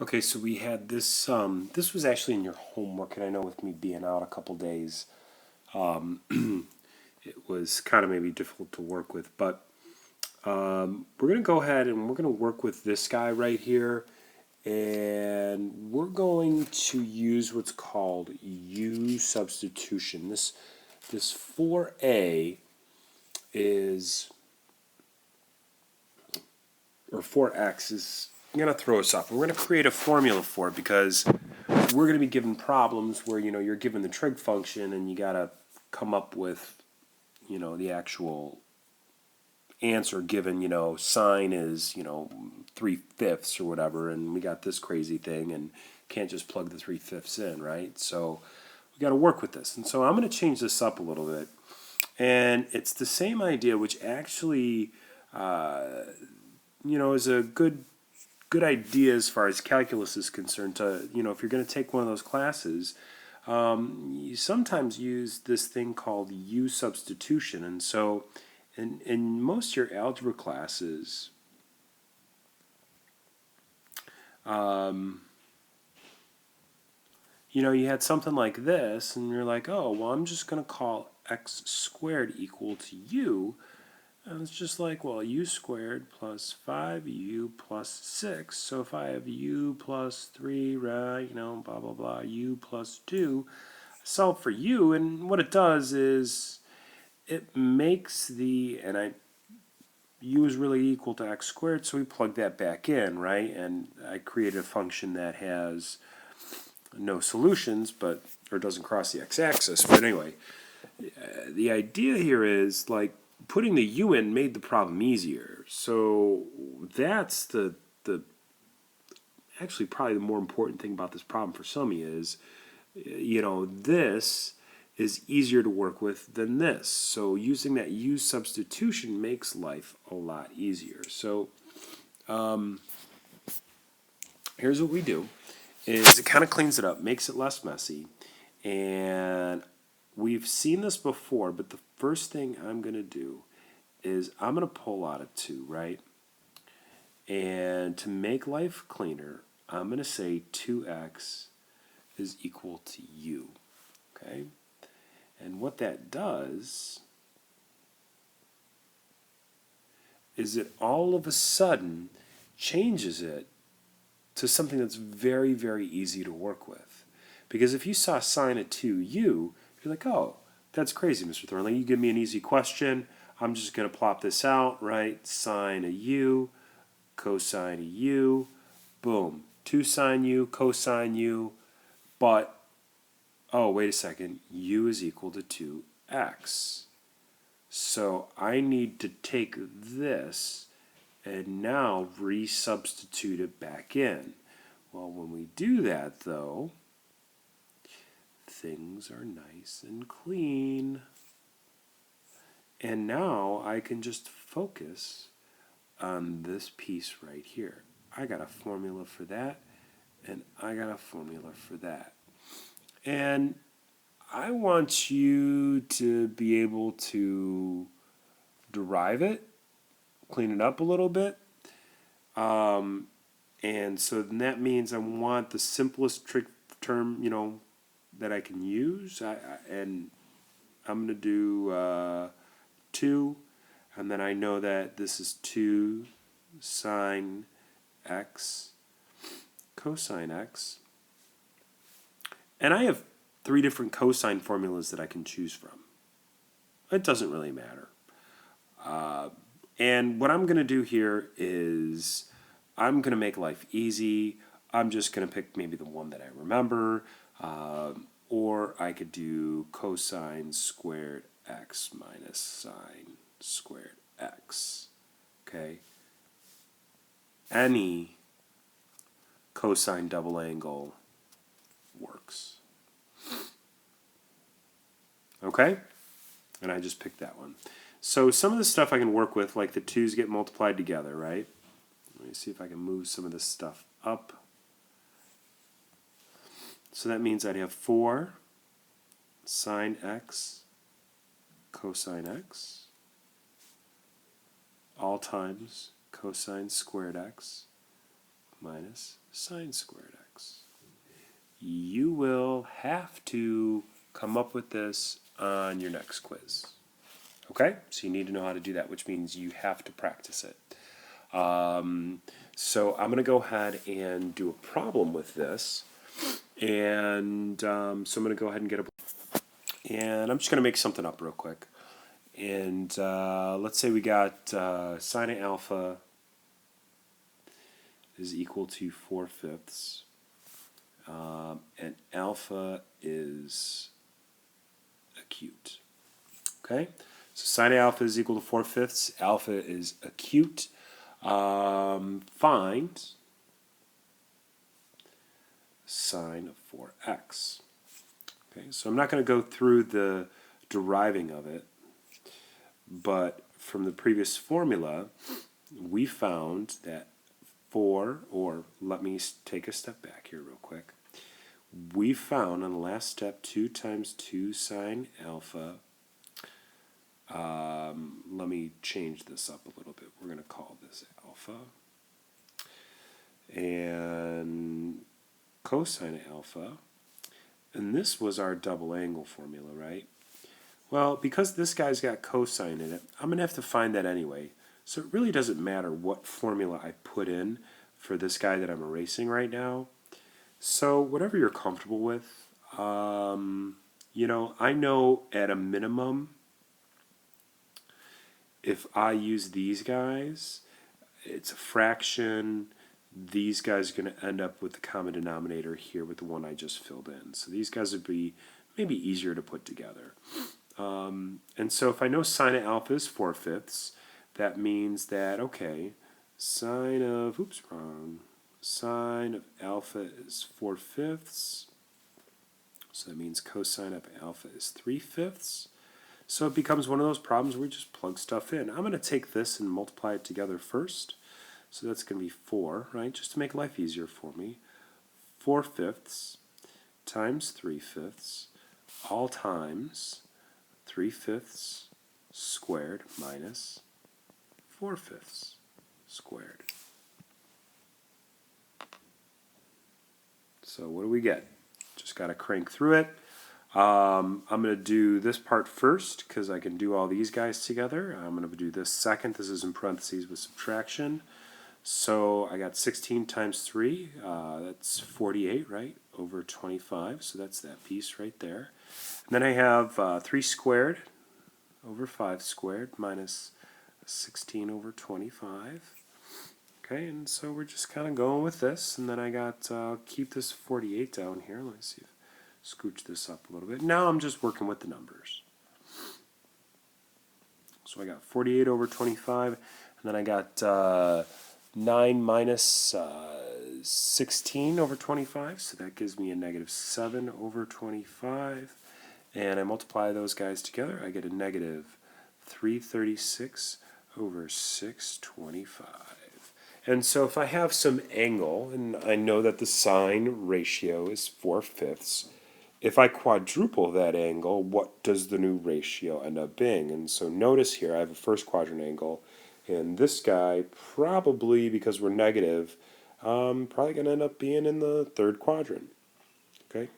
Okay, so we had this. This was actually in your homework, and I know with me being out a couple days, it was kind of maybe difficult to work with. But we're going to go ahead and we're going to work with this guy right here, and we're going to use what's called U substitution. This 4a is or 4x is going to throw us off. We're going to create a formula for it because we're going to be given problems where you're given the trig function and you got to come up with the actual answer given sine is 3/5 or whatever, and we got this crazy thing and can't just plug the 3/5 in, right? So we got to work with this, and so I'm going to change this up a little bit, and it's the same idea, which actually is a good idea as far as calculus is concerned. To if you're going to take one of those classes, you sometimes use this thing called U substitution. And so in most of your algebra classes, you had something like this, and you're like, oh, well, I'm just going to call x squared equal to u. And it's just like, well, u squared plus 5u plus 6. So if I have u plus 3, right, blah, blah, blah, u plus 2, solve for u, and what it does is it makes u is really equal to x squared, so we plug that back in, right? And I created a function that has no solutions, or doesn't cross the x-axis. But anyway, the idea here is like putting the u in made the problem easier. So that's the actually probably the more important thing about this problem for some of you is, this is easier to work with than this. So using that u substitution makes life a lot easier. So here's what we do is it kind of cleans it up, makes it less messy, and we've seen this before, but the first thing I'm going to do is I'm going to pull out a 2, right? And to make life cleaner, I'm going to say 2x is equal to u, okay? And what that does is it all of a sudden changes it to something that's very, very easy to work with. Because if you saw sine of 2u, you're like, oh, that's crazy, Mr. Thornley. You give me an easy question. I'm just going to plop this out, right? Sine of u, cosine of u, boom. 2 sine u, cosine u, but, oh, wait a second, u is equal to 2x. So I need to take this and now resubstitute it back in. Well, when we do that, though, things are nice and clean. And now I can just focus on this piece right here. I got a formula for that, and I got a formula for that. And I want you to be able to derive it, clean it up a little bit. And so then that means I want the simplest trig term, that I can use. And I'm going to do 2, and then I know that this is 2 sine x cosine x. And I have 3 different cosine formulas that I can choose from. It doesn't really matter. And what I'm going to do here is I'm going to make life easy. I'm just going to pick maybe the one that I remember. Or I could do cosine squared x minus sine squared x. Okay? Any cosine double angle works. Okay? And I just picked that one. So some of the stuff I can work with, like the 2's get multiplied together, right? Let me see if I can move some of this stuff up. So that means I'd have 4 sine x cosine x all times cosine squared x minus sine squared x. You will have to come up with this on your next quiz. Okay? So you need to know how to do that, which means you have to practice it. So I'm going to go ahead and do a problem with this. And so I'm going to go ahead and get a... And I'm just going to make something up real quick. And let's say we got sine of alpha is equal to 4/5. And alpha is acute. Okay? So sine of alpha is equal to 4/5. Alpha is acute. Find sine of 4x. Okay, so I'm not going to go through the deriving of it, but from the previous formula, we found that or let me take a step back here real quick. We found on the last step 2 times 2 sine alpha. Let me change this up a little bit. We're going to call this alpha. And cosine of alpha. And this was our double angle formula, right? Well, because this guy's got cosine in it, I'm going to have to find that anyway. So it really doesn't matter what formula I put in for this guy that I'm erasing right now. So whatever you're comfortable with, you know, I know at a minimum, if I use these guys, it's a fraction. These guys are going to end up with the common denominator here with the one I just filled in. So these guys would be maybe easier to put together. And so if I know sine of alpha is 4/5, that means that, okay, sine of alpha is 4/5. So that means cosine of alpha is 3/5. So it becomes one of those problems where we just plug stuff in. I'm going to take this and multiply it together first. So that's going to be 4, right? Just to make life easier for me. 4/5 times 3/5 all times 3/5 squared minus 4/5 squared. So what do we get? Just got to crank through it. I'm going to do this part first because I can do all these guys together. I'm going to do this second. This is in parentheses with subtraction. So I got 16 times 3, that's 48, right, over 25. So that's that piece right there. And then I have 3 squared over 5 squared minus 16 over 25. Okay, and so we're just kind of going with this. And then I got, keep this 48 down here. Let me see if scooch this up a little bit. Now I'm just working with the numbers. So I got 48 over 25, and then I got 9 minus 16 over 25, so that gives me a negative 7 over 25. And I multiply those guys together, I get a negative 336 over 625. And so if I have some angle, and I know that the sine ratio is 4/5, if I quadruple that angle, what does the new ratio end up being? And so notice here I have a first quadrant angle, and this guy probably, because we're negative, probably going to end up being in the third quadrant. Okay,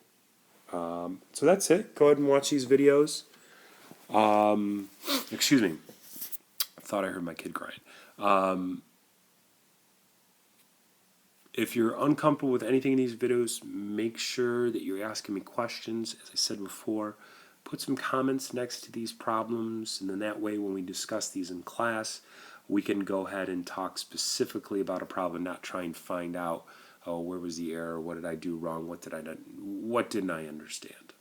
so that's it. Go ahead and watch these videos. Excuse me. I thought I heard my kid crying. If you're uncomfortable with anything in these videos, make sure that you're asking me questions. As I said before, put some comments next to these problems, and then that way when we discuss these in class, we can go ahead and talk specifically about a problem, not try and find out, oh, where was the error, what did I do wrong, what didn't I understand.